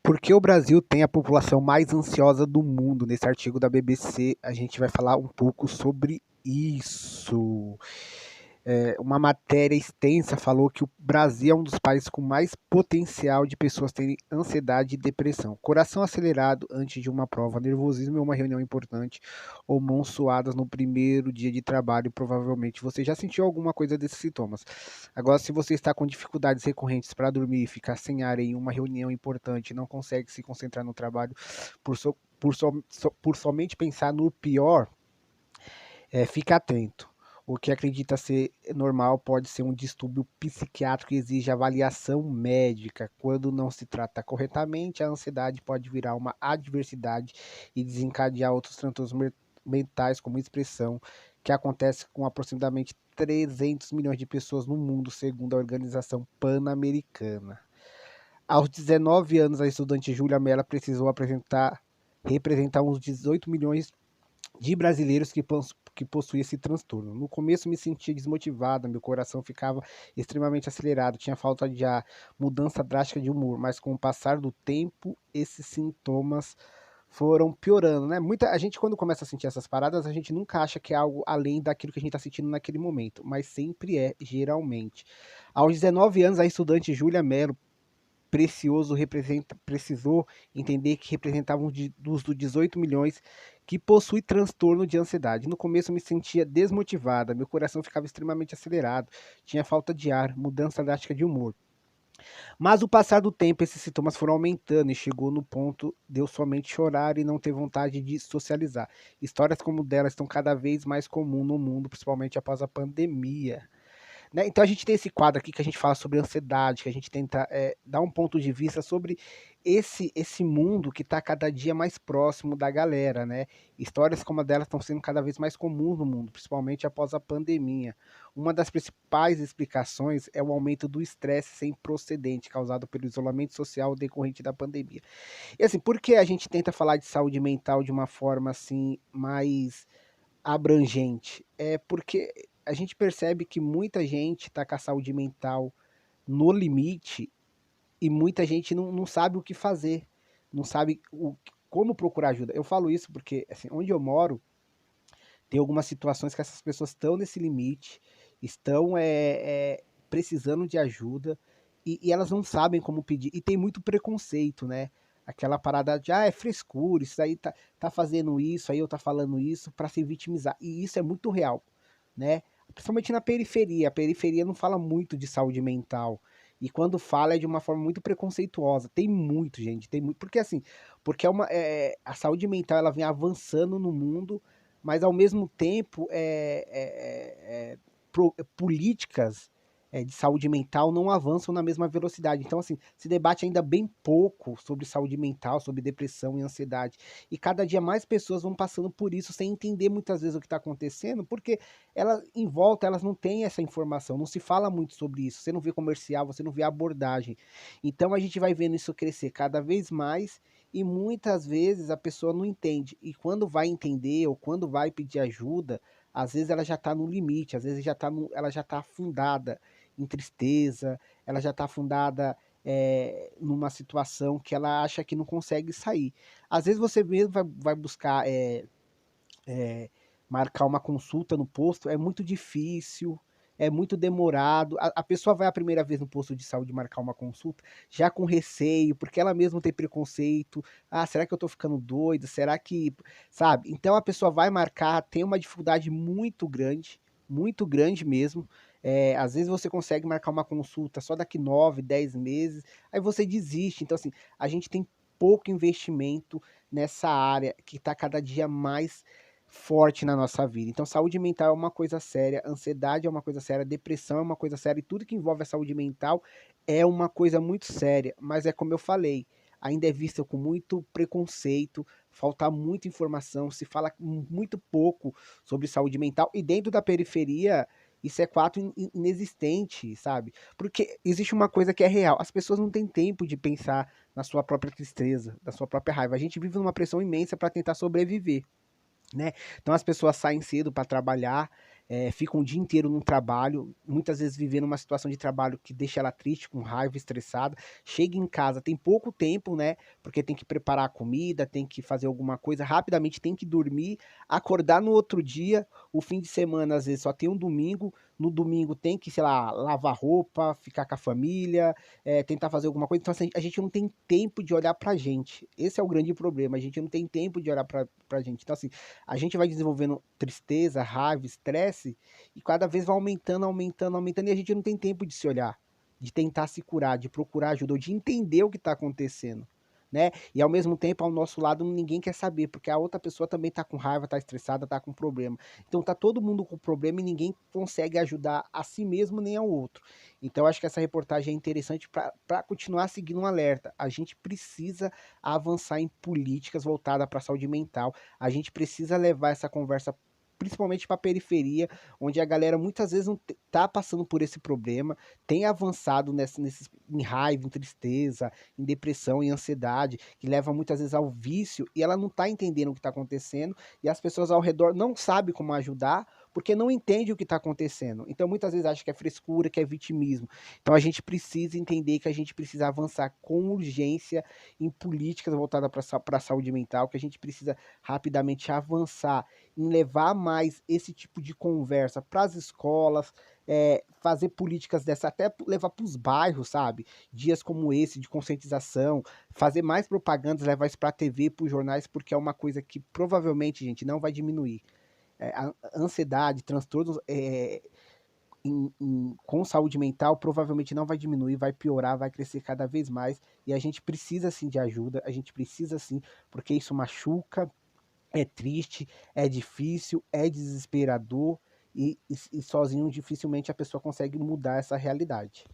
Por que o Brasil tem a população mais ansiosa do mundo? Nesse artigo da BBC, a gente vai falar um pouco sobre isso. Uma matéria extensa falou que o Brasil é um dos países com mais potencial de pessoas terem ansiedade e depressão. Coração acelerado antes de uma prova, nervosismo em uma reunião importante ou mãos suadas no primeiro dia de trabalho. Provavelmente você já sentiu alguma coisa desses sintomas. Agora, se você está com dificuldades recorrentes para dormir, ficar sem ar em uma reunião importante, não consegue se concentrar no trabalho por somente pensar no pior, fique atento. O que acredita ser normal pode ser um distúrbio psiquiátrico que exige avaliação médica. Quando não se trata corretamente, a ansiedade pode virar uma adversidade e desencadear outros transtornos mentais, como expressão, que acontece com aproximadamente 300 milhões de pessoas no mundo, segundo a Organização Pan-Americana. Aos 19 anos, a estudante Júlia Mello precisou representar uns 18 milhões de brasileiros que possuem esse transtorno. No começo me sentia desmotivada, meu coração ficava extremamente acelerado, tinha falta de ar, mudança drástica de humor, mas com o passar do tempo, esses sintomas foram piorando, né? A gente, quando começa a sentir essas paradas, a gente nunca acha que é algo além daquilo que a gente está sentindo naquele momento, mas sempre é, geralmente. Aos 19 anos, a estudante Júlia Mello precisou entender que representavam dos 18 milhões que possuem transtorno de ansiedade. No começo eu me sentia desmotivada, meu coração ficava extremamente acelerado, tinha falta de ar, mudança drástica de humor. Mas o passar do tempo, esses sintomas foram aumentando e chegou no ponto de eu somente chorar e não ter vontade de socializar. Histórias como delas estão cada vez mais comuns no mundo, principalmente após a pandemia. Né? Então a gente tem esse quadro aqui que a gente fala sobre ansiedade, que a gente tenta dar um ponto de vista sobre esse mundo que está cada dia mais próximo da galera, né? Histórias como a delas estão sendo cada vez mais comuns no mundo, principalmente após a pandemia. Uma das principais explicações é o aumento do estresse sem precedente causado pelo isolamento social decorrente da pandemia. E assim, por que a gente tenta falar de saúde mental de uma forma assim mais abrangente? É porque a gente percebe que muita gente está com a saúde mental no limite e muita gente não sabe o que fazer, não sabe como procurar ajuda. Eu falo isso porque, assim, onde eu moro, tem algumas situações que essas pessoas estão nesse limite, estão precisando de ajuda e elas não sabem como pedir. E tem muito preconceito, né? Aquela parada de, é frescura, isso aí tá fazendo isso, aí eu tá falando isso para se vitimizar. E isso é muito real, né? Principalmente na periferia. A periferia não fala muito de saúde mental. E quando fala é de uma forma muito preconceituosa. Tem muito, gente, tem muito. Porque assim, porque a saúde mental ela vem avançando no mundo, mas ao mesmo tempo políticas de saúde mental não avançam na mesma velocidade. Então, assim, se debate ainda bem pouco sobre saúde mental, sobre depressão e ansiedade. E cada dia mais pessoas vão passando por isso sem entender muitas vezes o que está acontecendo, porque elas, em volta, elas não têm essa informação, não se fala muito sobre isso. Você não vê comercial, você não vê abordagem. Então, a gente vai vendo isso crescer cada vez mais e muitas vezes a pessoa não entende. E quando vai entender ou quando vai pedir ajuda, às vezes ela já está no limite, às vezes ela já está afundada em tristeza, ela já está afundada numa situação que ela acha que não consegue sair. Às vezes você mesmo vai buscar marcar uma consulta no posto, é muito difícil, é muito demorado. A pessoa vai a primeira vez no posto de saúde marcar uma consulta, já com receio, porque ela mesma tem preconceito. Ah, será que eu tô ficando doida? Será que. Sabe? Então a pessoa vai marcar, tem uma dificuldade muito grande mesmo. Às vezes você consegue marcar uma consulta só daqui 9, 10 meses, aí você desiste. Então, assim, a gente tem pouco investimento nessa área que está cada dia mais forte na nossa vida. Então, saúde mental é uma coisa séria, ansiedade é uma coisa séria, depressão é uma coisa séria, e tudo que envolve a saúde mental é uma coisa muito séria. Mas é como eu falei, ainda é vista com muito preconceito, falta muita informação, se fala muito pouco sobre saúde mental, e dentro da periferia isso é quase inexistente, sabe? Porque existe uma coisa que é real, as pessoas não têm tempo de pensar na sua própria tristeza, na sua própria raiva. A gente vive numa pressão imensa para tentar sobreviver, né? Então as pessoas saem cedo para trabalhar, ficam o dia inteiro no trabalho, muitas vezes vivendo uma situação de trabalho que deixa ela triste, com raiva, estressada, chega em casa, tem pouco tempo, né, porque tem que preparar a comida, tem que fazer alguma coisa, rapidamente tem que dormir, acordar no outro dia, o fim de semana às vezes só tem um domingo, no domingo tem que, sei lá, lavar roupa, ficar com a família, tentar fazer alguma coisa. Então, assim, a gente não tem tempo de olhar pra gente. Esse é o grande problema. A gente não tem tempo de olhar pra gente. Então, assim, a gente vai desenvolvendo tristeza, raiva, estresse, e cada vez vai aumentando, aumentando, aumentando, e a gente não tem tempo de se olhar, de tentar se curar, de procurar ajuda, ou de entender o que está acontecendo. Né? E ao mesmo tempo, ao nosso lado, ninguém quer saber, porque a outra pessoa também tá com raiva, tá estressada, tá com problema. Então tá todo mundo com problema e ninguém consegue ajudar a si mesmo nem ao outro. Então acho que essa reportagem é interessante para continuar seguindo um alerta. A gente precisa avançar em políticas voltadas para a saúde mental. A gente precisa levar essa conversa principalmente para a periferia, onde a galera muitas vezes não tá passando por esse problema, tem avançado em raiva, em tristeza, em depressão, em ansiedade, que leva muitas vezes ao vício, e ela não está entendendo o que está acontecendo, e as pessoas ao redor não sabem como ajudar, porque não entende o que está acontecendo. Então muitas vezes acha que é frescura, que é vitimismo. Então a gente precisa entender que a gente precisa avançar com urgência em políticas voltadas para a saúde mental, que a gente precisa rapidamente avançar em levar mais esse tipo de conversa para as escolas, fazer políticas dessa, até levar para os bairros, sabe? Dias como esse de conscientização, fazer mais propagandas, levar isso para a TV, para os jornais, porque é uma coisa que provavelmente, gente, não vai diminuir. A ansiedade, transtornos com saúde mental provavelmente não vai diminuir, vai piorar, vai crescer cada vez mais, e a gente precisa sim de ajuda, a gente precisa sim, porque isso machuca, é triste, é difícil, é desesperador, e sozinho dificilmente a pessoa consegue mudar essa realidade.